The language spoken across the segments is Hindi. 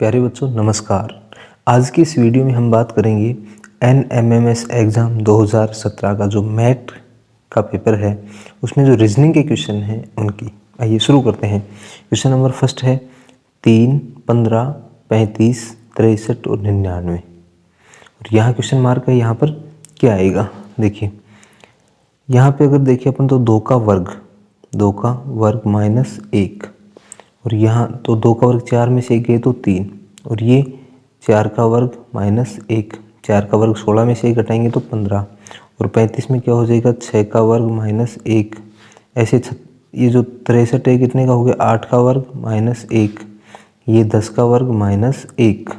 प्यारे बच्चों नमस्कार। आज की इस वीडियो में हम बात करेंगे NMMS एग्ज़ाम 2017 का जो मैथ का पेपर है उसमें जो रीजनिंग के क्वेश्चन हैं उनकी। आइए शुरू करते हैं। क्वेश्चन नंबर फर्स्ट है 3, 15, 35, 63 और 99। और यहाँ क्वेश्चन मार्क है, यहाँ पर क्या आएगा देखिए। यहाँ पे अगर देखिए अपन तो 2 का वर्ग माइनस 1, और यहाँ तो 2 का वर्ग 4 में से 1 गए तो 3, और ये 4 का वर्ग माइनस 1, 4 का वर्ग 16 में से 1 घटाएंगे तो 15, और 35 में क्या हो जाएगा 6 का वर्ग माइनस 1। ऐसे ये जो 63 है कितने का हो गया 8 का वर्ग माइनस 1, ये 10 का वर्ग माइनस 1,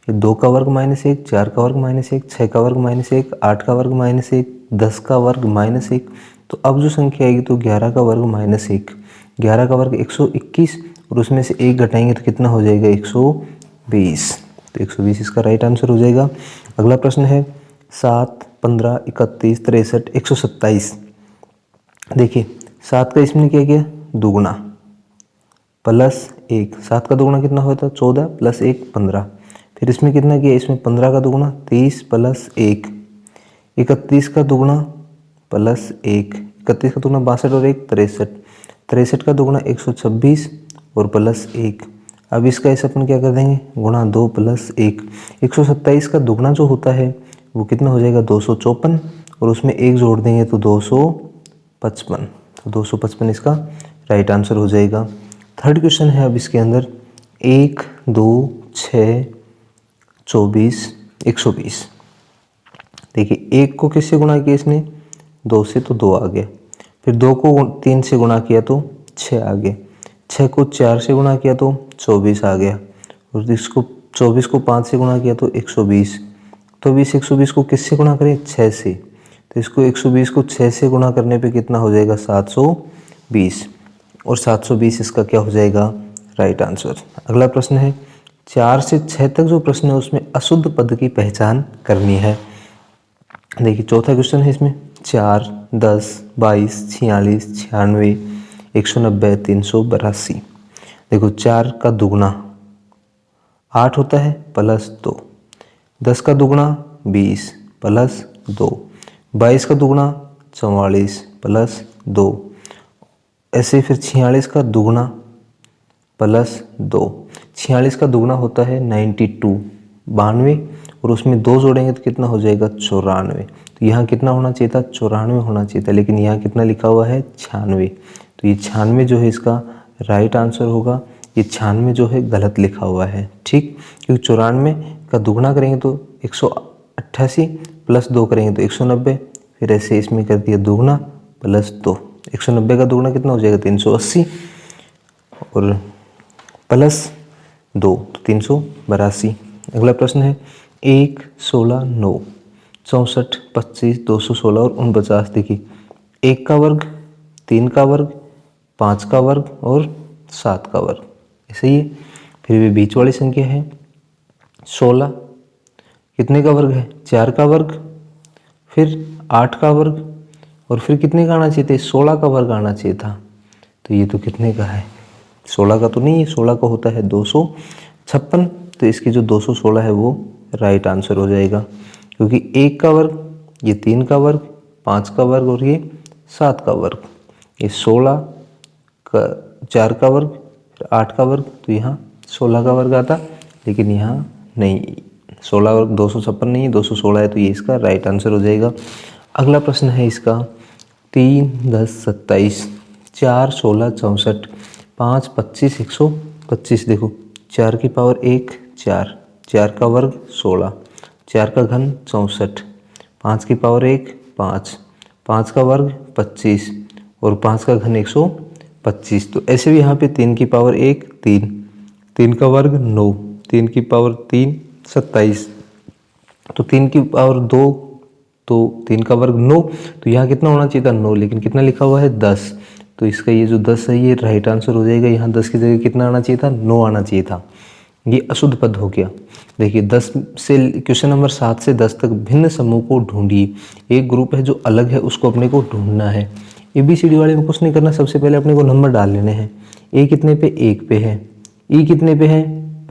ये 2 का वर्ग माइनस 1, 4 का वर्ग माइनस 1, 6 का वर्ग माइनस 1, 8 का वर्ग माइनस 1, 10 का वर्ग माइनस 1। तो अब जो संख्या आएगी तो 11 का वर्ग माइनस 1, 11 का वर्ग 121, और उसमें से 1 घटाएंगे तो कितना हो जाएगा 120। तो 120 इसका राइट आंसर हो जाएगा। अगला प्रश्न है 7, 15, 31, 63, 127। देखिए 7 का इसमें क्या किया दुगुना प्लस 1, 7 का दुगुना कितना होता है 14 प्लस 1 15। फिर इसमें कितना किया, इसमें 15 का दुगुना 30 प्लस 1, 31 का दुगुना प्लस 1, 31 का दुगुना 62 और 1 63, 63 का दुगुना 126 और प्लस 1। अब इसका ऐसे अपन क्या कर देंगे गुणा 2 प्लस 1। 127 का दुगना जो होता है वो कितना हो जाएगा 254, और उसमें 1 जोड़ देंगे तो 255। तो 255 इसका राइट आंसर हो जाएगा। थर्ड क्वेश्चन है अब इसके अंदर 1, 2, 6, 24, 120। देखिए 1 को किससे गुणा किया इसने 2 से तो 2 आ गया, फिर 2 को 3 से गुणा किया तो 6 आ गया, 6 को 4 से गुणा किया तो 24 आ गया, और इसको 24 को 5 से गुणा किया तो 120। तो 120 को किससे गुणा करें 6 से, तो इसको 120 को 6 से गुणा करने पे कितना हो जाएगा 720, और 720 इसका क्या हो जाएगा राइट आंसर। अगला प्रश्न है 4 से 6 तक जो प्रश्न है उसमें अशुद्ध पद की पहचान करनी है। देखिए चौथा क्वेश्चन है इसमें 4, 10, 22, 46, 96, 190, 382। देखो 4 का दुगना 8 होता है प्लस 2, 10 का दुगना 20 प्लस 2, 22 का दुगना 44 प्लस 2, ऐसे फिर 46 का दुगना प्लस 2, 46 का दुगना होता है 92 92, और उसमें 2 जोड़ेंगे तो कितना हो जाएगा 94। तो यहाँ कितना होना चाहिए था 94 होना चाहिए था, लेकिन यहाँ कितना लिखा हुआ है 96। तो ये 96 जो है इसका राइट आंसर होगा। ये 96 जो है गलत लिखा हुआ है, ठीक, क्योंकि 94 का दुगना करेंगे तो 188 प्लस 2 करेंगे तो 190, फिर ऐसे इसमें कर दिया दुगना प्लस 2, 190 का दुगना कितना हो जाएगा 380, और प्लस 2 तो 382। अगला प्रश्न है 1, 16, 9, 64, 25, 216 और 49। देखिए 1 का वर्ग 3 का वर्ग 5 का वर्ग और 7 का वर्ग, ऐसे ही है। फिर भी बीच वाली संख्या है 16, कितने का वर्ग है 4 का वर्ग, फिर 8 का वर्ग, और फिर कितने का आना चाहिए था 16 का वर्ग आना चाहिए था। तो ये तो कितने का है 16 का तो नहीं है, 16 का होता है 256। तो इसकी जो 216 है वो राइट आंसर हो जाएगा, क्योंकि 1 का वर्ग, ये 3 का वर्ग, 5 का वर्ग और ये 7 का वर्ग, ये 16 का 4 का वर्ग, फिर 8 का वर्ग, तो यहाँ 16 का वर्ग आता, लेकिन यहाँ नहीं 16 वर्ग 256 नहीं है 216 है, तो ये इसका राइट आंसर हो जाएगा। अगला प्रश्न है इसका 3, 10, 27, 4, 16, 64, 5, 25, 125। देखो 4 की पावर 1 4, 4 का वर्ग 16, 4 का घन 64, 5 की पावर 1 5, 5 का वर्ग 25, और 5 का घन 125। तो ऐसे भी यहाँ पे 3 की पावर 1 3, 3 का वर्ग 9, 3 की पावर 3 27, तो 3 की पावर 2 तो 3 का वर्ग 9। तो यहाँ कितना होना चाहिए था 9, लेकिन कितना लिखा हुआ है 10। तो इसका ये जो 10 है ये राइट आंसर हो जाएगा। यहाँ 10 की जगह कितना आना चाहिए था 9 आना चाहिए था, ये अशुद्ध पद हो गया। देखिए 10 से क्वेश्चन नंबर 7 से 10 तक भिन्न समूह को ढूंढिए। एक ग्रुप है जो अलग है उसको अपने को ढूंढना है। ABCD वाले में कुछ नहीं करना, सबसे पहले अपने को नंबर डाल लेने हैं। A कितने पे 1 पे है, E कितने पे है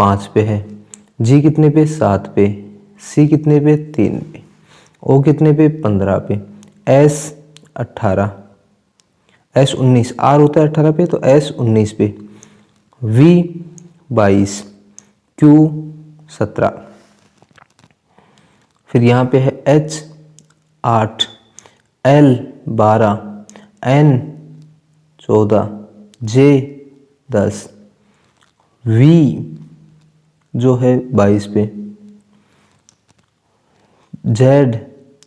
5 पे है, जी कितने पे 7 पे, सी कितने पे 3 पे, ओ कितने पे 15 पे, एस 18, एस 19, आर होता है 18 पे तो एस 19 पे, वी 22, क्यू 17, फिर यहाँ पे है H 8, L 12, N 14, J 10, V जो है 22 पे, जेड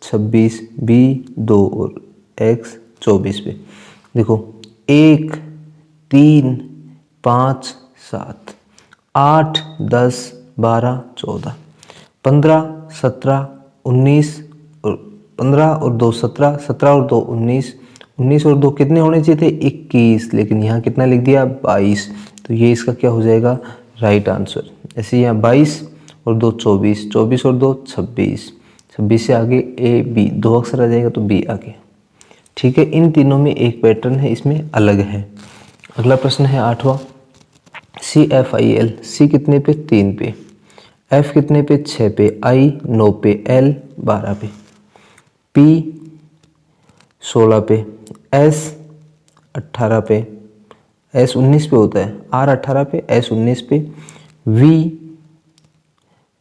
26, बी 2 और एक्स 24 पे। देखो 1 3 5 7 8 10 12 14 15 17 19 और 15 और 2 17, 17 और 2 19, 19 और 2 कितने होने चाहिए थे 21, लेकिन यहाँ कितना लिख दिया 22, तो ये इसका क्या हो जाएगा राइट आंसर। ऐसे यहाँ 22 और 2 24, 24 और 2 26, 26 से आगे ए बी 2 अक्षर आ जाएगा तो बी आगे। ठीक है, इन तीनों में एक पैटर्न है, इसमें अलग है। अगला प्रश्न है 8वां, CFIL, सी कितने पे 3 पे, एफ कितने पे 6 पे, आई 9 पे, एल 12 पे, पी 16 पे, एस 18 पे, एस 19 पे होता है, आर 18 पे, एस 19 पे, वी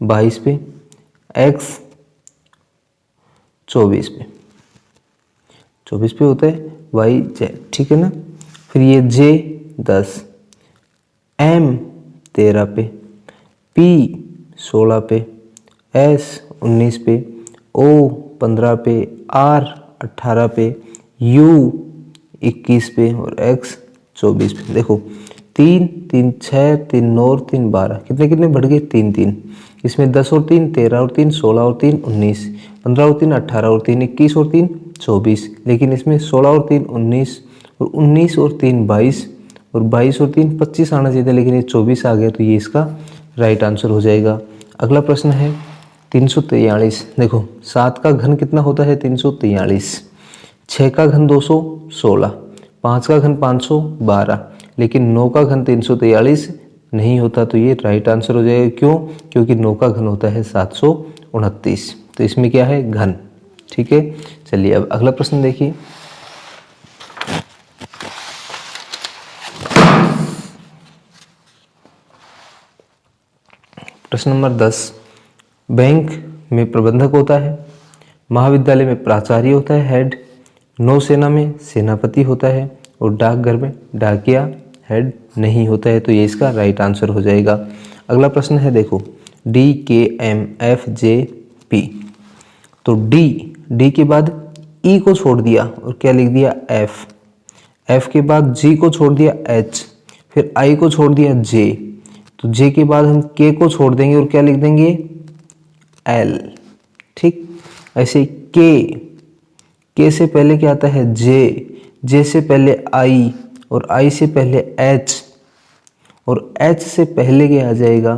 22 पे, एक्स 24 पे, 24 पे होता है, वाई जेड। ठीक है ना, फिर ये जे 10, एम 13 पे, पी 16 पे, एस 19 पे, ओ 15 पे, आर 18 पे, यू 21 पे और एक्स 24 पे। देखो 3 3 6 3 9 और 3 12, कितने कितने बढ़ गए 3 3, इसमें 10 और 3 13 और 3 16 और 3 19, 15 और 3 18 और 3 21 और 3 24, लेकिन इसमें 16 और 3 19 और 19 और 3 22 और 22 और 3 25 आना चाहिए था, लेकिन ये 24 आ गया, तो ये इसका राइट आंसर हो जाएगा। अगला प्रश्न है 343। देखो 7 का घन कितना होता है 343, 6 का घन 216, 5 का घन 512, लेकिन 9 का घन 343 नहीं होता, तो ये राइट आंसर हो जाएगा। क्यों? क्योंकि 9 का घन होता है 729, तो इसमें क्या है घन। ठीक है, चलिए अब अगला प्रश्न देखिए। प्रश्न नंबर 10, बैंक में प्रबंधक होता है, महाविद्यालय में प्राचार्य होता है हेड, नौसेना में सेनापति होता है और डाकघर में डाकिया हेड नहीं होता है, तो ये इसका राइट आंसर हो जाएगा। अगला प्रश्न है देखो DKMFJP, तो डी के बाद ई को छोड़ दिया और क्या लिख दिया एफ के बाद जी को छोड़ दिया एच, फिर आई को छोड़ दिया जे, तो जे के बाद हम के को छोड़ देंगे और क्या लिख देंगे एल। ठीक, ऐसे के से पहले क्या आता है जे से पहले आई और आई से पहले एच और एच से पहले क्या आ जाएगा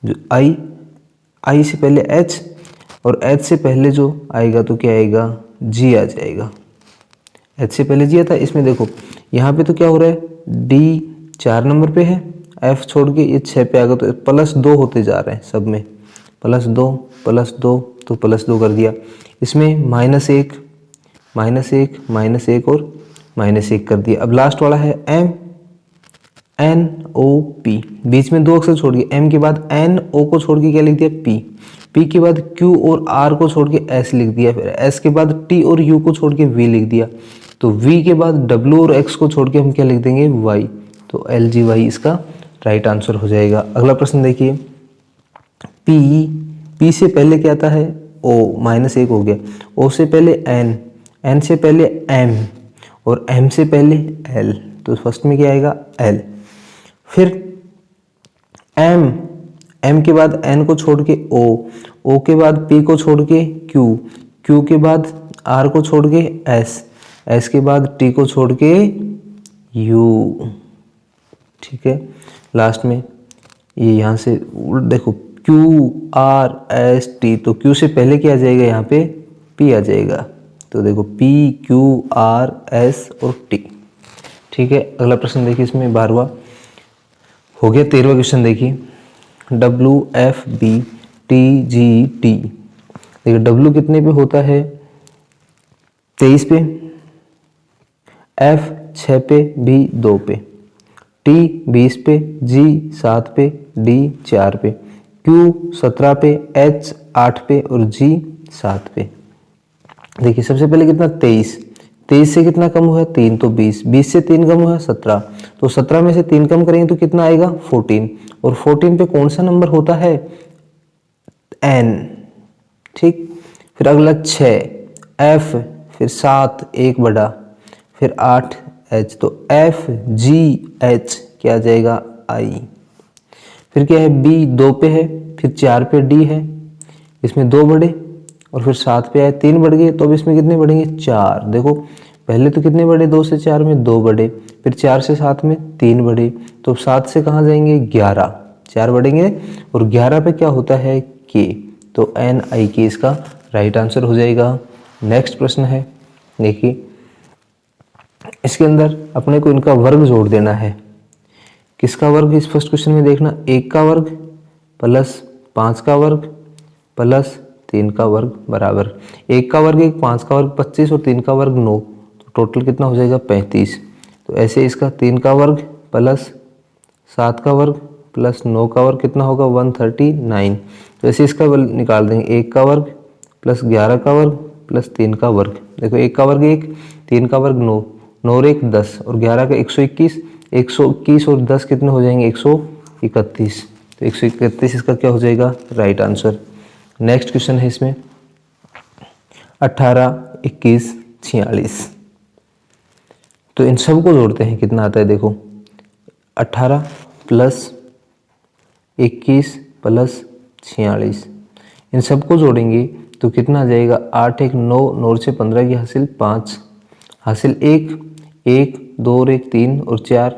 जो आई से पहले एच और एच से पहले जो आएगा तो क्या आएगा जी आ जाएगा। एच से पहले जी आता है। इसमें देखो यहाँ पे तो क्या हो रहा है डी 4 नंबर पे है, एफ छोड़ के ये 6 पे आ गया, तो +2 होते जा रहे हैं सब में, +2 +2 तो +2 कर दिया। इसमें -1 -1 और -1 कर दिया। अब लास्ट वाला है MNOP, बीच में 2 अक्षर छोड़ के एम के बाद NO को छोड़ के क्या लिख दिया पी के बाद Q और R को छोड़ के S लिख दिया, फिर S के बाद T और U को छोड़ के V लिख दिया, तो V के बाद W और X को छोड़ के हम क्या लिख देंगे Y, तो LGY इसका राइट आंसर हो जाएगा। अगला प्रश्न देखिए P से पहले क्या आता है O, -1 हो गया, O से पहले N से पहले M और M से पहले L, तो फर्स्ट में क्या आएगा L, फिर M के बाद N को छोड़ के O के बाद P को छोड़ के Q के बाद R को छोड़ के S के बाद T को छोड़ के U। ठीक है, लास्ट में ये यहाँ से देखो QRST, तो Q से पहले क्या आ जाएगा यहाँ पे P आ जाएगा, तो देखो PQRS और T। ठीक है, अगला प्रश्न देखिए इसमें 12वां, हो गया 13वां क्वेश्चन। देखिए WFBTGT। देखिए W कितने पे होता है? 23 पे, F 6 पे, B 2 पे, T 20 पे, G 7 पे, D 4 पे, Q 17 पे, H 8 पे और G 7 पे। देखिए सबसे पहले कितना 23, 23 से कितना कम हुआ 3 तो 20, 20 से 3 कम हुआ 17, तो 17 में से 3 कम करेंगे तो कितना आएगा 14, और 14 पे कौन सा नंबर होता है? N। ठीक, फिर अगला 6 F, फिर 7 एक बड़ा, फिर 8 H, तो F G H क्या आ जाएगा I। फिर क्या है B 2 पे है, फिर 4 पे D है, इसमें 2 बढ़े और फिर 7 पे आए 3 बढ़ गए, तो अब इसमें कितने बढ़ेंगे 4। देखो पहले तो कितने बढ़े 2 से 4 में 2 बढ़े, फिर 4 से 7 में 3 बढ़े, तो 7 से कहाँ जाएंगे 11, 4 बढ़ेंगे और 11 पे क्या होता है K, तो NIK इसका राइट आंसर हो जाएगा। नेक्स्ट प्रश्न है, देखिए इसके अंदर अपने को इनका वर्ग जोड़ देना है। किसका वर्ग? इस फर्स्ट क्वेश्चन में देखना 1 का वर्ग प्लस 5 का वर्ग प्लस 3 का वर्ग बराबर 1 का वर्ग 1, 5 का वर्ग 25 और 3 का वर्ग 9, तो टोटल कितना हो जाएगा 35। तो ऐसे इसका 3 का वर्ग प्लस 7 का वर्ग प्लस 9 का वर्ग कितना होगा 139। तो ऐसे इसका निकाल देंगे 1 का वर्ग प्लस 11 का वर्ग प्लस 3 का वर्ग। देखो 1 का वर्ग 1, 3 का वर्ग 9, 9 और 1 10 और 11 का 121, 121 और 10 कितने हो जाएंगे 131, तो 131 इसका क्या हो जाएगा राइट आंसर। नेक्स्ट क्वेश्चन है इसमें 18, 21, 46। तो इन सब को जोड़ते हैं, कितना आता है देखो 18 प्लस 21 प्लस 46, इन सबको जोड़ेंगे तो कितना आ जाएगा 8 1 9, 9 से 15 की हासिल 5, हासिल 1 1 2 और 1 3 और 4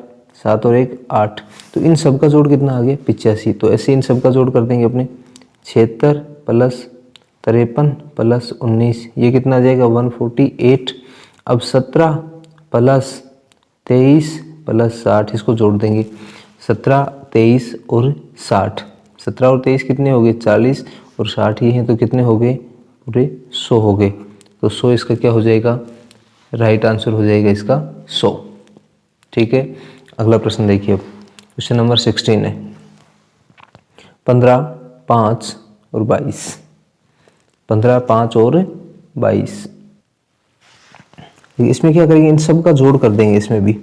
7 और 1 8, तो इन सब का जोड़ कितना आ गया 85। तो ऐसे इन सब का जोड़ कर देंगे अपने 76 प्लस 53 प्लस 19, ये कितना आ जाएगा 148। अब 17 प्लस 23 प्लस 60 इसको जोड़ देंगे 17 23 और 60, 17 और 23 कितने हो गए 40 और 60 ये हैं तो कितने हो गए पूरे 100 हो गए। तो 100 इसका क्या हो जाएगा राइट आंसर हो जाएगा इसका 100। ठीक है, अगला प्रश्न देखिए। अब क्वेश्चन नंबर 16 है 15 5 और 22, 15 5 और 22, इसमें क्या करेंगे इन सब का जोड़ कर देंगे। इसमें भी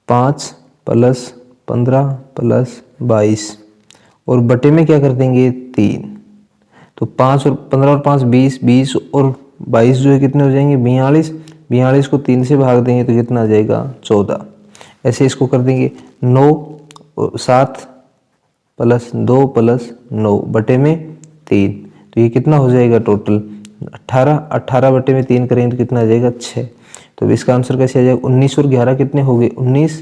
5 प्लस 15 प्लस 22 और बटे में क्या कर देंगे 3, तो 5 और 15 और 5 20, 20 और 22 जो है कितने हो जाएंगे 42, 42 को 3 से भाग देंगे तो कितना आ जाएगा 14। ऐसे इसको कर देंगे 9 और 7 प्लस 2 प्लस 9 बटे में 3, तो ये कितना हो जाएगा टोटल 18, 18 बटे में 3 करेंगे तो कितना आ जाएगा 6। तो इसका आंसर कैसे आ जाएगा 19 और 11 कितने हो गए 19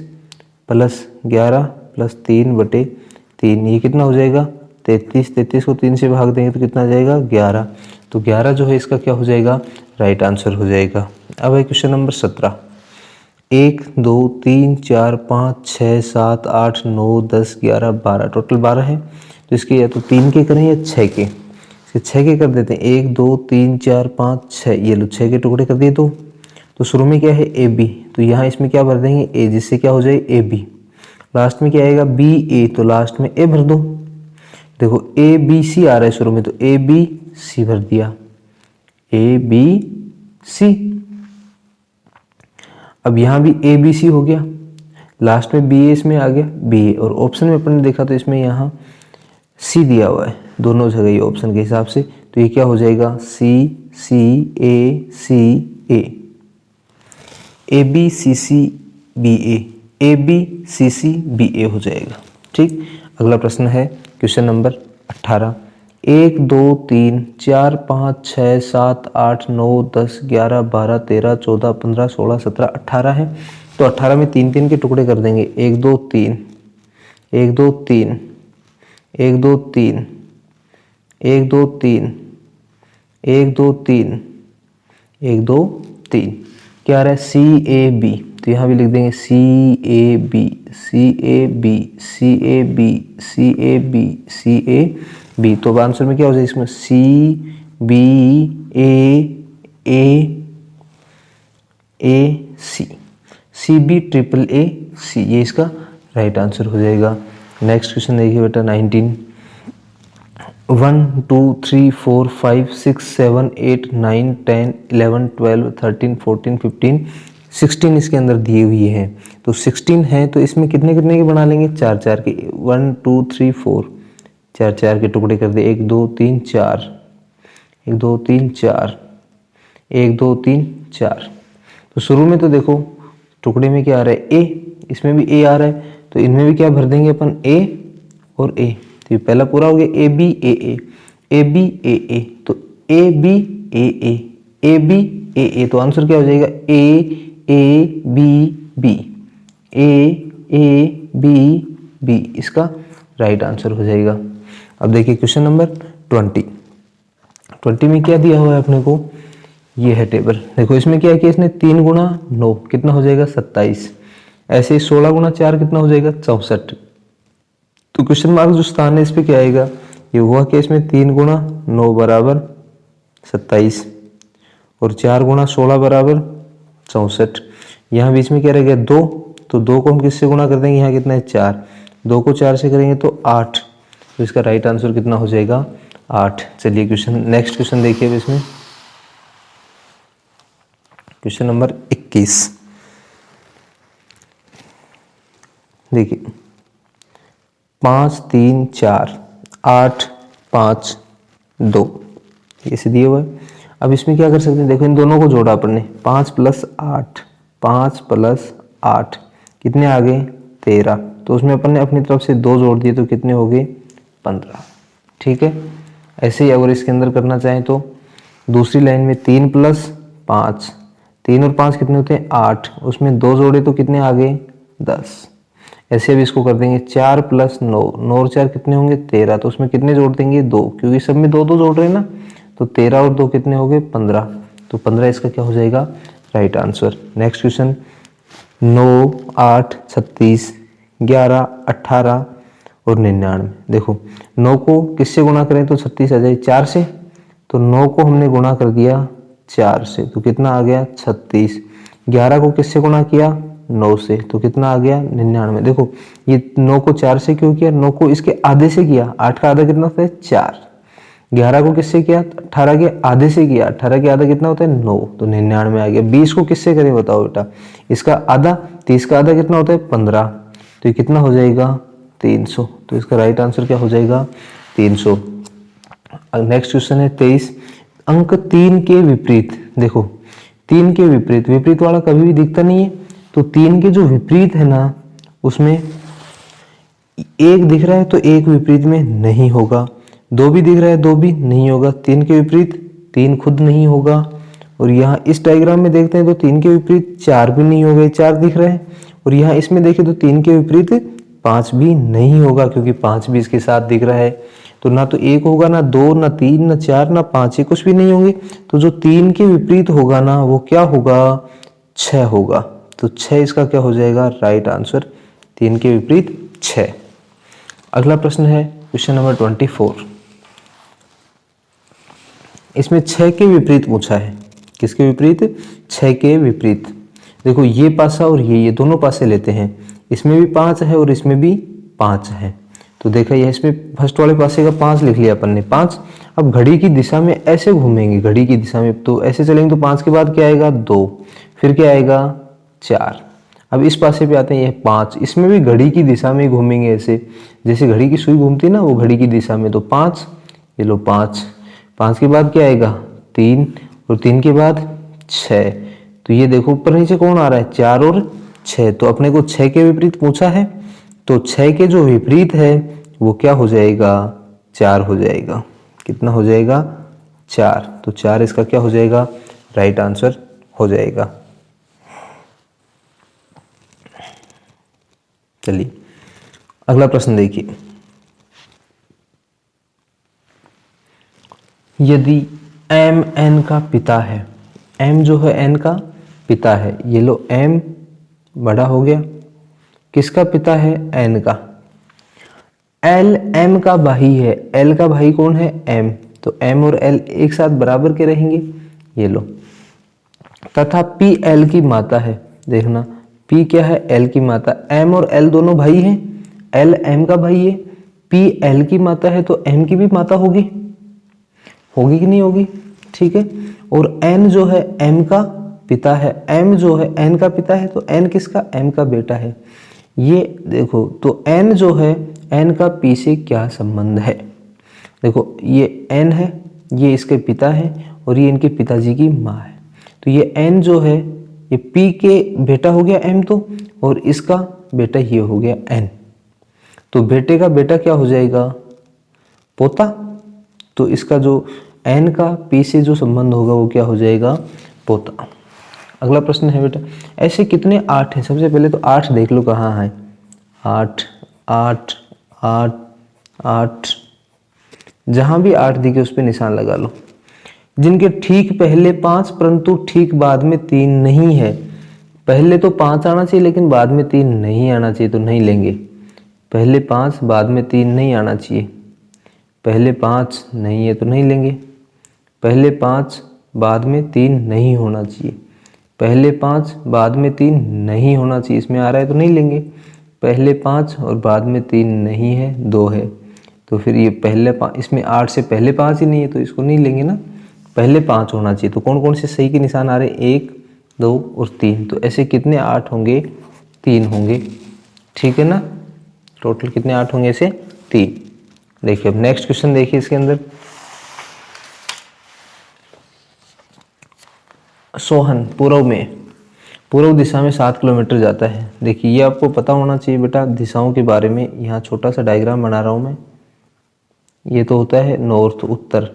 प्लस 11 प्लस 3 बटे 3, ये कितना हो जाएगा 33, 33 को 3 से भाग देंगे तो कितना आ जाएगा 11, तो 11 जो है इसका क्या हो जाएगा राइट आंसर हो जाएगा। अब है क्वेश्चन नंबर 17, 1 2 3 4 5 6 7 8 9 10 11 12, टोटल 12 है। तो इसके या तो 3 के करें या 6 के, इसके 6 के कर देते हैं 1 2 3 4 5 6, ये लो 6 के टुकड़े कर दिए। तो शुरू में क्या है ए बी, तो यहाँ इसमें क्या भर देंगे ए, जिससे क्या हो जाए ए बी। लास्ट में क्या आएगा बी ए, तो लास्ट में ए भर दो। देखो ए बी सी आ रहा है शुरू में, तो ए बी सी भर दिया ए बी सी। अब यहाँ भी ए बी सी हो गया, लास्ट में बी ए इसमें आ गया बी ए, और ऑप्शन में अपन ने देखा तो इसमें यहाँ सी दिया हुआ है दोनों जगह ये ऑप्शन के हिसाब से, तो ये क्या हो जाएगा C C A, A B C C B A B C C B A हो जाएगा। ठीक, अगला प्रश्न है क्वेश्चन नंबर 18, 1 2 3 4 5 6 7 8 9 10 11 12 13 14 15 16 17 18 है। तो 18 में 3 3 के टुकड़े कर देंगे 1 2 3 1 2 3 1 2 3 1 2 3 1 2 3 1 2 3, क्या आ रहा है सी ए बी, तो तो यहाँ भी लिख देंगे CAB CAB CAB CAB CAB। तो अब आंसर में क्या हो जाएगा इसमें CBAAC CBAAC, ये इसका राइट आंसर हो जाएगा। नेक्स्ट क्वेश्चन देखिए बेटा 19। 1 2 3 4 5 6 7 8 9 10 11 12 13 14 15 16 इसके अंदर दी हुई है। तो 16 है तो इसमें कितने कितने के बना लेंगे, 4 4 के। 1 2 3 4 4 4 के टुकड़े कर दे, 1 2 3 4 1 2 3 4 1 2 3 4। तो शुरू में तो देखो टुकड़े में क्या आ रहा है A, इसमें भी A आ रहा है, तो इनमें भी क्या भर देंगे अपन A और A। तो ये पहला पूरा हो गया AB AA AB AA। तो AB AA AB AA, तो आंसर क्या हो जाएगा A A B B A A B B, इसका राइट आंसर हो जाएगा। अब देखिए क्वेश्चन नंबर 20 में क्या दिया हुआ है अपने को, ये है टेबल। देखो इसमें क्या है कि इसने 3 गुणा 9 कितना हो जाएगा 27, ऐसे ही 16 गुणा 4 कितना हो जाएगा 64। तो क्वेश्चन मार्क जो स्थान है इस पे क्या आएगा, ये हुआ कि इसमें 3 गुणा 9 बराबर 27 और 4 गुणा 16 बराबर 64। यहाँ बीच में क्या रह गया 2, तो 2 को हम किससे गुणा कर देंगे, यहाँ कितना है 4, 2 को 4 से करेंगे तो 8। तो इसका राइट आंसर कितना हो जाएगा 8। चलिए क्वेश्चन नेक्स्ट क्वेश्चन देखिए इसमें क्वेश्चन नंबर 21। देखिए 5 3 4 8 5 2 ऐसे दिए हुए। अब इसमें क्या कर सकते हैं, देखो इन दोनों को जोड़ा अपन ने, 5 + 8 5 + 8 कितने आ गए 13। तो उसमें अपन ने अपनी तरफ से 2 जोड़ दिए तो कितने हो गए 15। ठीक है, ऐसे ही अगर इसके अंदर करना चाहें तो दूसरी लाइन में 3 + 5 3 और 5 कितने होते हैं 8, उसमें 2 जोड़े तो कितने आ गए 10। ऐसे अब इसको कर देंगे 4 + 9 9 और 4 कितने होंगे 13, तो उसमें कितने जोड़ देंगे 2, क्योंकि सब में 2 2 जोड़ रहे हैं ना। तो 13 और 2 कितने हो गए 15। तो 15 इसका क्या हो जाएगा राइट आंसर। नेक्स्ट क्वेश्चन 9 8 36 11 18 और 99। देखो 9 को किससे गुणा करें तो 36 आ जाए 4 से, तो 9 को हमने गुणा कर दिया 4 से तो कितना आ गया 36। 11 को किससे गुणा किया 9 से, तो कितना आ गया 99। देखो ये 9 को 4 से क्यों किया, 9 को इसके आधे से किया, 8 का आधा कितना होता है 4। 11 को किससे किया 18 के आधे से किया, 18 के आधा कितना होता है 9, तो 99 आ गया। 20 को किससे करें बताओ बेटा, इसका आधा, 30 का आधा कितना होता है 15, तो ये कितना हो जाएगा 300। तो इसका राइट आंसर क्या हो जाएगा 300। नेक्स्ट क्वेश्चन है 23। अंक 3 के विपरीत, देखो 3 के विपरीत, विपरीत वाला कभी भी दिखता नहीं है, तो 3 के जो विपरीत है ना उसमें एक दिख रहा है तो एक विपरीत में नहीं होगा, 2 भी दिख रहा है 2 भी नहीं होगा, 3 के विपरीत 3 खुद नहीं होगा। और यहाँ इस डायग्राम में देखते हैं तो 3 के विपरीत 4 भी नहीं होगा, 4 दिख रहा है। और यहाँ इसमें देखें तो 3 के विपरीत 5 भी नहीं होगा, क्योंकि 5 भी इसके साथ दिख रहा है। तो ना तो 1 होगा, ना 2, ना 3, ना 4, ना 5, ये कुछ भी नहीं होंगे। तो जो 3 के विपरीत होगा ना वो क्या होगा 6 होगा। तो 6 इसका क्या हो जाएगा राइट आंसर, 3 के विपरीत 6। अगला प्रश्न है क्वेश्चन नंबर 24। इसमें 6 के विपरीत पूछा है। किसके विपरीत 6 के विपरीत। देखो ये पासा और ये दोनों पासे लेते हैं, इसमें भी 5 है और इसमें भी 5 है। तो देखा ये इसमें फर्स्ट वाले पासे का 5 लिख लिया अपन ने 5। अब घड़ी की दिशा में ऐसे घूमेंगे, घड़ी की दिशा में तो ऐसे चलेंगे, तो 5 के बाद क्या आएगा 2, फिर क्या आएगा 4। अब इस पासे पे आते हैं ये 5, इसमें भी घड़ी की दिशा में घूमेंगे ऐसे, जैसे घड़ी की सुई घूमती है ना वो घड़ी की दिशा में। तो 5, ये लो 5, 5 के बाद क्या आएगा 3 और 3 के बाद 6। तो ये देखो ऊपर नीचे कौन आ रहा है 4 और 6। तो अपने को 6 के विपरीत पूछा है, तो 6 के जो विपरीत है वो क्या हो जाएगा 4 हो जाएगा। कितना हो जाएगा 4। तो 4 इसका क्या हो जाएगा राइट आंसर हो जाएगा। चलिए अगला प्रश्न देखिए। यदि m n का पिता है, m जो है n का पिता है, ये लो m बड़ा हो गया। किसका पिता है? एन का। एल एम का भाई है। एल का भाई कौन है? एम। तो एम और एल एक साथ बराबर के रहेंगे, ये लो। तथा पी एल की माता है। देखना पी क्या है? एल की माता। एम और एल दोनों भाई हैं। एल एम का भाई है, पी एल की माता है, तो एम की भी माता होगी, होगी कि नहीं होगी? ठीक है। और एन जो है एम का पिता है, एम जो है एन का पिता है, तो एन किसका? एम का बेटा है। ये देखो, तो एन जो है एन का पी से क्या संबंध है? देखो ये एन है, ये इसके पिता है और ये इनके पिताजी की माँ है। तो ये एन जो है ये पी के बेटा हो गया एम, तो और इसका बेटा ये हो गया एन। तो बेटे का बेटा क्या हो जाएगा? पोता। तो इसका जो एन का पी से जो संबंध होगा वो क्या हो जाएगा? पोता। अगला प्रश्न है बेटा, ऐसे कितने 8 हैं? सबसे पहले तो 8 देख लो कहाँ है। 8 8 8 8, जहां भी 8 दिखे उस पर निशान लगा लो। जिनके ठीक पहले 5 परंतु ठीक बाद में 3 नहीं है। पहले तो 5 आना चाहिए लेकिन बाद में 3 नहीं आना चाहिए, तो नहीं लेंगे। पहले 5 बाद में 3 नहीं आना चाहिए, पहले 5 नहीं है तो नहीं लेंगे। पहले 5 बाद में 3 नहीं होना चाहिए, पहले 5 बाद में 3 नहीं होना चाहिए, इसमें आ रहा है तो नहीं लेंगे। पहले 5 और बाद में 3 नहीं है, 2 है, तो फिर ये पहले 5, इसमें 8 से पहले 5 ही नहीं है तो इसको नहीं लेंगे ना, पहले 5 होना चाहिए। तो कौन कौन से सही के निशान आ रहे हैं? 1 2 और 3। तो ऐसे कितने 8 होंगे? 3 होंगे, ठीक है ना। टोटल कितने 8 होंगे? ऐसे 3। देखिए अब नेक्स्ट क्वेश्चन देखिए इसके अंदर। सोहन पूर्व दिशा में 7 किलोमीटर जाता है। देखिए ये आपको पता होना चाहिए बेटा दिशाओं के बारे में। यहाँ छोटा सा डायग्राम बना रहा हूँ मैं। ये तो होता है नॉर्थ उत्तर,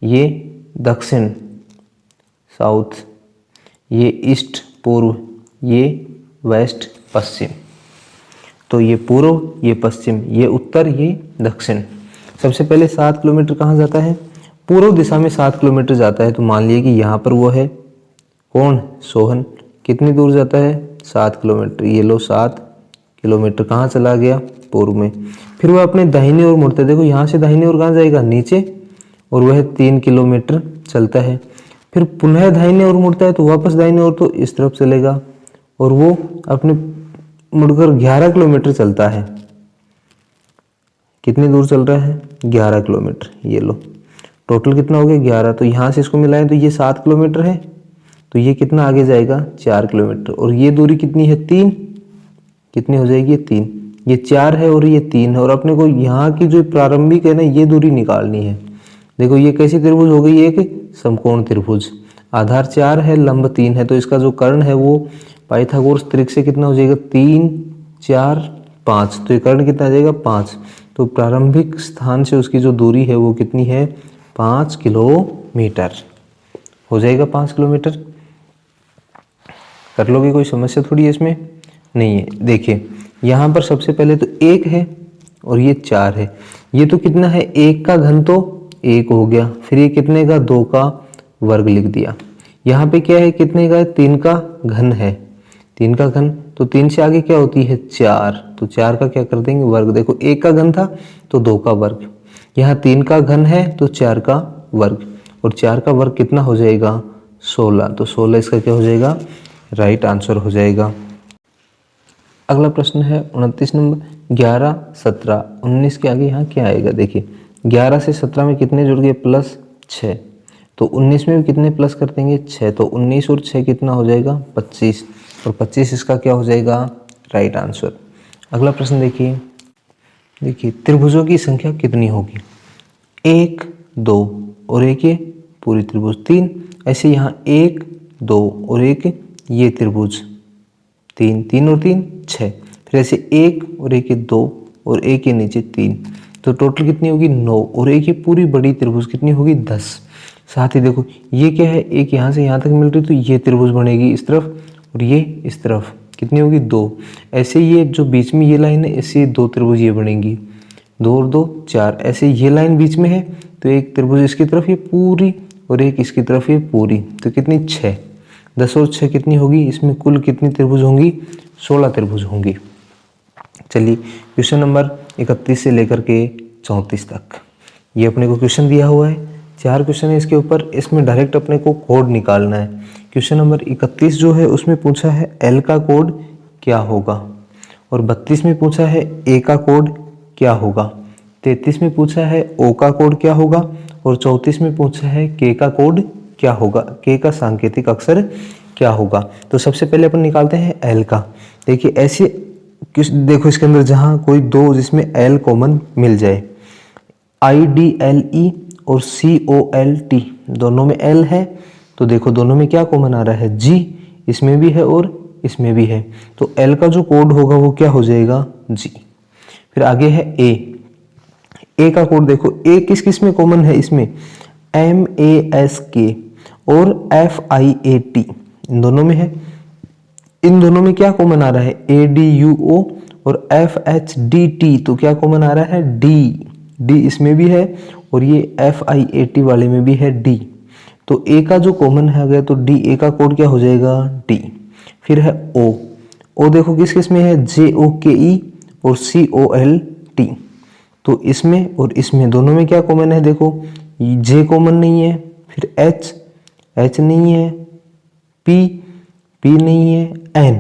ये दक्षिण साउथ, ये ईस्ट पूर्व, ये वेस्ट पश्चिम। तो ये पूर्व, ये पश्चिम, ये उत्तर, ये दक्षिण। सबसे पहले 7 किलोमीटर कहाँ जाता है? पूर्व दिशा में 7 किलोमीटर जाता है। तो मान लिया कि यहाँ पर वो है कौन? सोहन। कितनी दूर जाता है? 7 किलोमीटर। ये लो 7 किलोमीटर कहाँ चला गया? पूर्व में। फिर वह अपने दाहिने ओर मुड़ता है। देखो यहाँ से दाहिने ओर कहाँ जाएगा? नीचे, और वह 3 किलोमीटर चलता है। फिर पुनः दाहिने ओर मुड़ता है तो वापस दाहिने ओर, तो इस तरफ चलेगा और वो अपने मुड़कर 11 किलोमीटर चलता है। कितनी दूर चल रहा है? 11 किलोमीटर। ये लो टोटल कितना हो गया? 11। तो यहाँ से इसको मिलाएं तो ये 7 किलोमीटर है, तो ये कितना आगे जाएगा? 4 किलोमीटर। और ये दूरी कितनी है? 3। कितनी हो जाएगी? 3। ये 4 है और ये 3 है, और अपने को यहाँ की जो प्रारंभिक है ना ये दूरी निकालनी है। देखो ये कैसी त्रिभुज हो गई? एक समकोण त्रिभुज। आधार 4 है, लंब 3 है, तो इसका जो कर्ण है वो पाइथागोरस त्रिक से कितना हो जाएगा? 3 4 5। तो ये कर्ण कितना आ जाएगा? 5। तो प्रारंभिक स्थान से उसकी जो दूरी है वो कितनी है? 5 किलोमीटर हो जाएगा। 5 किलोमीटर कर लोगे, कोई समस्या थोड़ी है इसमें? नहीं है। देखिए यहाँ पर सबसे पहले तो 1 है और ये 4 है। ये तो कितना है? 1 का घन तो 1 हो गया, फिर ये कितने का? 2 का वर्ग लिख दिया। यहाँ पे क्या है? कितने का है? 3 का घन है, 3 का घन। तो 3 से आगे क्या होती है? 4। तो 4 का क्या कर देंगे? वर्ग। देखो 1 का घन था तो 2 का वर्ग, यहाँ 3 का घन है तो 4 का वर्ग, और 4 का वर्ग कितना हो जाएगा? 16। तो 16 इसका क्या हो जाएगा? राइट आंसर हो जाएगा। अगला प्रश्न है 29 नंबर। 11 17 19 के आगे यहाँ क्या आएगा? देखिए 11 से 17 में कितने जुड़ गए? +6। तो 19 में भी कितने प्लस कर देंगे? 6। तो 19 और 6 कितना हो जाएगा? 25। और 25 इसका क्या हो जाएगा? Right answer. अगला प्रश्न देखिए त्रिभुजों की संख्या कितनी होगी? 1 2 और एक ये पूरी त्रिभुज 3। ऐसे यहाँ 1 2 और एक ये त्रिभुज 3 3 और 3 6। फिर ऐसे 1 और एक 2 और एक के नीचे 3। तो टोटल कितनी होगी? 9। और एक ये पूरी बड़ी त्रिभुज कितनी होगी? 10। साथ ही देखो ये क्या है? एक यहाँ से यहाँ तक मिल रही, तो ये त्रिभुज बनेगी इस तरफ और ये इस तरफ, कितनी होगी? 2। ऐसे ये जो बीच में ये लाइन है इससे 2 त्रिभुज ये बनेंगी, 2 और 2 4। ऐसे ये लाइन बीच में है तो एक त्रिभुज इसकी तरफ ये पूरी और एक इसकी तरफ ये पूरी, तो कितनी? 6। 10 और 6 कितनी होगी, इसमें कुल कितनी त्रिभुज होंगी, 16 त्रिभुज होंगी। चलिए क्वेश्चन नंबर 31 से लेकर के 34 तक ये अपने को क्वेश्चन दिया हुआ है। 4 क्वेश्चन है इसके ऊपर, इसमें डायरेक्ट अपने को कोड निकालना है। क्वेश्चन नंबर 31 जो है उसमें पूछा है एल का कोड क्या होगा, और 32 में पूछा है ए का कोड क्या होगा, 33 में पूछा है ओ का कोड क्या होगा, और 34 में पूछा है के का कोड क्या होगा, के का सांकेतिक अक्षर क्या होगा। तो सबसे पहले अपन निकालते हैं एल का। देखिए ऐसे देखो इसके अंदर जहां कोई दो जिसमें एल कॉमन मिल जाए, IDLE और COLT दोनों में L है, तो देखो दोनों में क्या कॉमन आ रहा है, G इसमें भी है और इसमें भी है, तो L का जो कोड होगा वो क्या हो जाएगा, G। फिर आगे है A का कोड देखो, A किस किस में कॉमन है, इसमें MASK और FIAT इन दोनों में है। इन दोनों में क्या कॉमन आ रहा है, ADUO और FHDT, तो क्या कॉमन आ रहा है, D इसमें भी है और ये FIAT वाले में भी है D। तो A का जो कॉमन है अगर, तो A का कोड क्या हो जाएगा, D। फिर है O देखो किस किस में है, JOKE और COLT, तो इसमें और इसमें दोनों में क्या कॉमन है, देखो J कॉमन नहीं है, फिर H नहीं है, P नहीं है, N,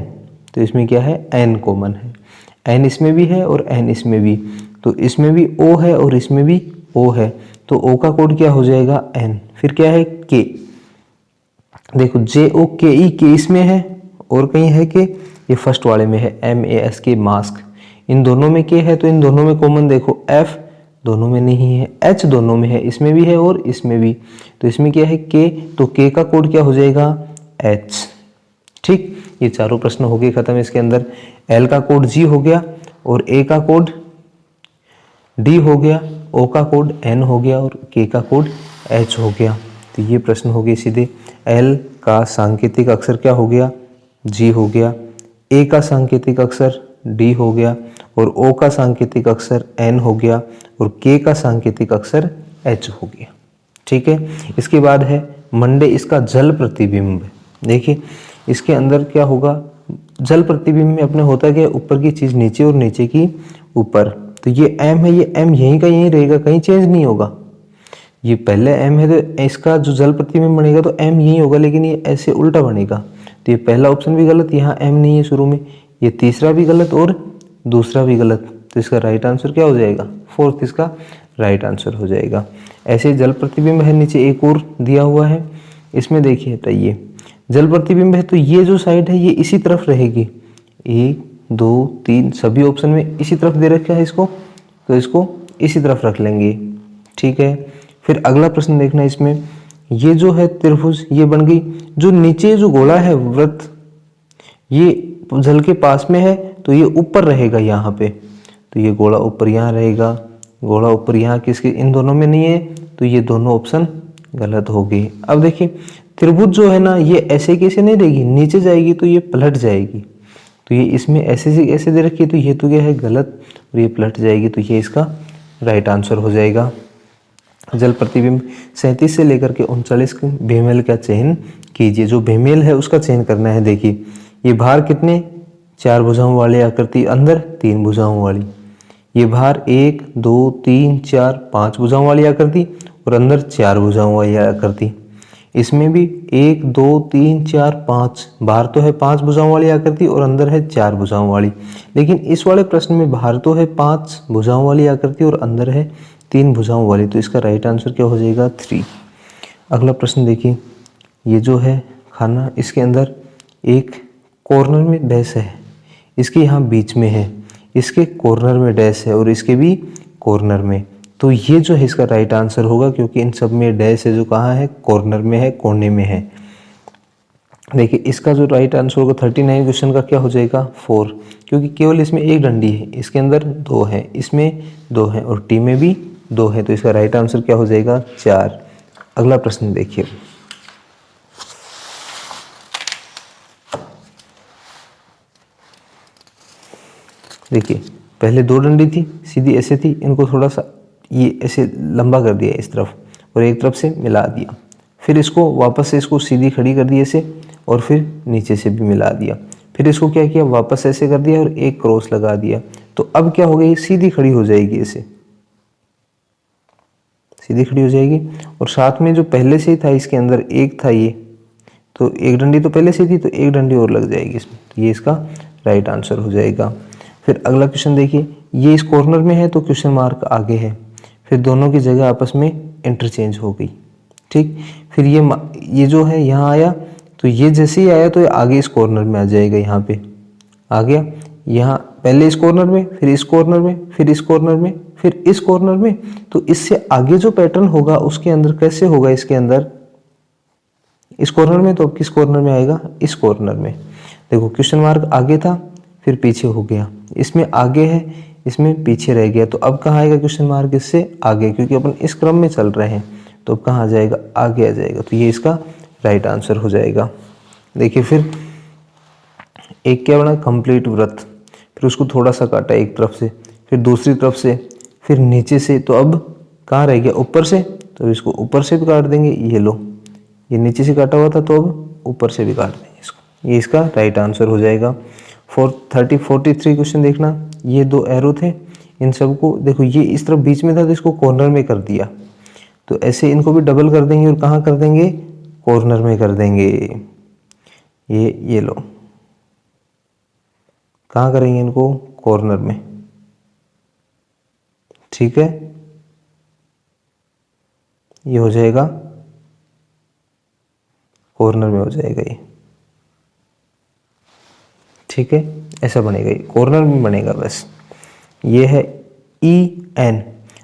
तो इसमें क्या है, N कॉमन है, N इसमें भी है और N इसमें भी, तो इसमें भी O है और इसमें भी O है, तो O का कोड क्या हो जाएगा, N। फिर क्या है K, देखो JOKE के इसमें है और कहीं है कि ये फर्स्ट वाले में है MASK मास्क, इन दोनों में K है, तो इन दोनों में कॉमन देखो F दोनों में नहीं है, H दोनों में है, इसमें भी है और इसमें भी, तो इसमें क्या है K, तो K का कोड क्या हो जाएगा, H। ठीक, ये चारों प्रश्न हो गए खत्म। इसके अंदर L का कोड G हो गया और A का कोड D हो गया, O का कोड N हो गया और K का कोड H हो गया। तो ये प्रश्न हो गए सीधे। L का सांकेतिक अक्षर क्या हो गया, G हो गया, A का सांकेतिक अक्षर D हो गया और O का सांकेतिक अक्षर N हो गया और K का सांकेतिक अक्षर H हो गया। ठीक है, इसके बाद है मंडे, इसका जल प्रतिबिंब। देखिए इसके अंदर क्या होगा, जल प्रतिबिंब में अपने होता है कि ऊपर की चीज नीचे और नीचे की ऊपर, तो ये M है, ये M यहीं का यहीं रहेगा, कहीं चेंज नहीं होगा। ये पहले M है तो इसका जो जल प्रतिबिंब बनेगा तो M यहीं होगा, लेकिन ये ऐसे उल्टा बनेगा, तो ये पहला ऑप्शन भी गलत, यहाँ M नहीं है शुरू में, ये तीसरा भी गलत और दूसरा भी गलत, तो इसका राइट आंसर क्या हो जाएगा, फोर्थ इसका राइट आंसर हो जाएगा। ऐसे जल प्रतिबिंब है, नीचे एक और दिया हुआ है, इसमें देखिए तो ये जल प्रतिबिंब है, तो ये जो साइड है ये इसी तरफ रहेगी, 1 2 3 सभी ऑप्शन में इसी तरफ दे रखा है इसको, तो इसको इसी तरफ रख लेंगे। ठीक है, फिर अगला प्रश्न देखना, इसमें ये जो है त्रिभुज ये बन गई, जो नीचे जो गोला है वृत्त ये जल के पास में है, तो ये ऊपर रहेगा यहाँ पे, तो ये गोला ऊपर यहाँ रहेगा, गोला ऊपर यहाँ किसके, इन दोनों में नहीं है, तो ये दोनों ऑप्शन गलत हो गए। अब देखिए त्रिभुज जो है ना ये ऐसे कैसे नहीं रहेगी, नीचे जाएगी तो ये पलट जाएगी, तो ये इसमें ऐसे से ऐसे दे रखी है, तो ये तो क्या है गलत, और ये पलट जाएगी, तो ये इसका राइट आंसर हो जाएगा। जल प्रतिबिंब 37 से लेकर के 39 बेमेल का चयन कीजिए। जो बेमेल है उसका चयन करना है। देखिए ये भार कितने, 4 भुजाओं वाली आकृति, अंदर 3 भुजाओं वाली, ये भार 1 2 3 4 5 भुजाओं वाली आकृति और अंदर 4 भुजाओं वाली आकृति। इसमें भी 1 2 3 4 5 भार तो है 5 भुजाओं वाली आकृति और अंदर है 4 भुजाओं वाली, लेकिन इस वाले प्रश्न में भार तो है 5 भुजाओं वाली आकृति और अंदर है 3 भुजाओं वाली, तो इसका राइट आंसर क्या हो जाएगा 3। अगला प्रश्न देखिए, ये जो है खाना, इसके अंदर एक कॉर्नर में डैश है, इसके यहाँ बीच में है, इसके कॉर्नर में डैश है और इसके भी कॉर्नर में, तो ये जो है इसका राइट आंसर होगा, क्योंकि इन सब में डैश है जो कहाँ है, कॉर्नर में है, कोने में है। देखिए इसका जो राइट आंसर होगा 39 क्वेश्चन का क्या हो जाएगा 4, क्योंकि केवल इसमें एक डंडी है, इसके अंदर 2 है, इसमें 2 है और टी में भी 2 है, तो इसका राइट आंसर क्या हो जाएगा 4। अगला प्रश्न देखिए, देखिए पहले 2 डंडी थी सीधी ऐसे थी, इनको थोड़ा सा ये ऐसे लंबा कर दिया इस तरफ और एक तरफ से मिला दिया, फिर इसको वापस से इसको सीधी खड़ी कर दी ऐसे और फिर नीचे से भी मिला दिया। फिर इसको क्या किया, वापस ऐसे कर दिया और एक क्रॉस लगा दिया। तो अब क्या हो गई, सीधी खड़ी हो जाएगी, ऐसे सीधी खड़ी हो जाएगी। और साथ में जो पहले से ही था इसके अंदर एक था ये, तो एक डंडी तो पहले से थी, तो एक डंडी और लग जाएगी इसमें। तो ये इसका राइट आंसर हो जाएगा। फिर अगला क्वेश्चन देखिए, ये इस कॉर्नर में है तो क्वेश्चन मार्क आगे है, फिर दोनों की जगह आपस में इंटरचेंज हो गई। ठीक, फिर ये जो है यहाँ आया, तो ये जैसे ही आया तो ये आगे इस कॉर्नर में आ जाएगा, यहाँ पे आ गया। यहाँ पहले इस कॉर्नर में, फिर इस कॉर्नर में, फिर इस कॉर्नर में, फिर इस कॉर्नर में। तो इससे आगे जो पैटर्न होगा उसके अंदर कैसे होगा, इसके अंदर इस कॉर्नर में, तो अब किस कॉर्नर में आएगा, इस कॉर्नर में। देखो क्वेश्चन मार्क आगे था फिर पीछे हो गया, इसमें आगे है इसमें पीछे रह गया। तो अब कहाँ आएगा क्वेश्चन मार्क, इससे आगे, क्योंकि अपन इस क्रम में चल रहे हैं। तो अब कहाँ आ जाएगा, आगे आ जाएगा। तो ये इसका राइट आंसर हो जाएगा। देखिए फिर एक क्या बना, कंप्लीट वृत्त, फिर उसको थोड़ा सा काटा एक तरफ से, फिर दूसरी तरफ से, फिर नीचे से। तो अब कहाँ रह गया, ऊपर से। तो इसको ऊपर से भी काट देंगे, ये लो, ये नीचे से काटा हुआ था तो अब ऊपर से भी काट देंगे इसको। ये इसका राइट आंसर हो जाएगा। 43 क्वेश्चन देखना, ये दो एरो थे, इन सबको देखो, ये इस तरफ बीच में था तो इसको कॉर्नर में कर दिया। तो ऐसे इनको भी डबल कर देंगे और कहाँ कर देंगे, कॉर्नर में कर देंगे। ये लो, कहाँ करेंगे इनको, कॉर्नर में। ठीक है, ये हो जाएगा कॉर्नर में हो जाएगा ये। ठीक है, ऐसा बनेगा, ये कॉर्नर में बनेगा बस। ये है EN।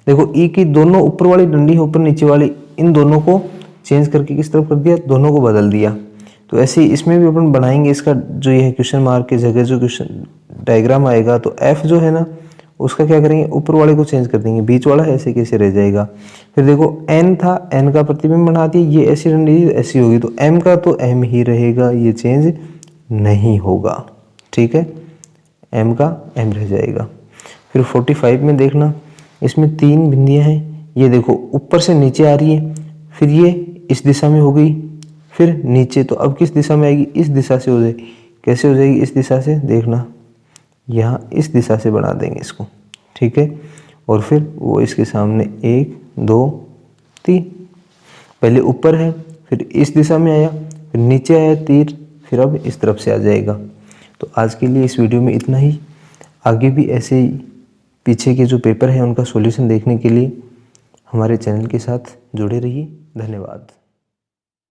देखो ई की दोनों ऊपर वाली डंडी है, ऊपर नीचे वाली, इन दोनों को चेंज करके किस तरफ कर दिया, दोनों को बदल दिया। तो ऐसे ही इसमें भी अपन बनाएंगे इसका जो ये है क्वेश्चन मार्क की जगह जो क्वेश्चन डायग्राम आएगा, तो F जो है ना उसका क्या करेंगे, ऊपर वाले को चेंज कर देंगे, बीच वाला ऐसे कैसे रह जाएगा। फिर देखो N था, N का प्रतिबिंब बना दिया, ये ऐसी डंडी ऐसी होगी, तो M का तो M ही रहेगा, ये चेंज नहीं होगा। ठीक है, M का M रह जाएगा। फिर 45 में देखना, इसमें 3 बिंदियां हैं, ये देखो ऊपर से नीचे आ रही है, फिर ये इस दिशा में हो गई, फिर नीचे। तो अब किस दिशा में आएगी, इस दिशा से हो जाएगी। कैसे हो जाएगी, इस दिशा से, देखना यहाँ इस दिशा से बना देंगे इसको। ठीक है, और फिर वो इसके सामने 1 2 3, पहले ऊपर है, फिर इस दिशा में आया, फिर नीचे आया तीर, फिर अब इस तरफ से आ जाएगा। तो आज के लिए इस वीडियो में इतना ही। आगे भी ऐसे ही पीछे के जो पेपर हैं उनका सॉल्यूशन देखने के लिए हमारे चैनल के साथ जुड़े रहिए। धन्यवाद।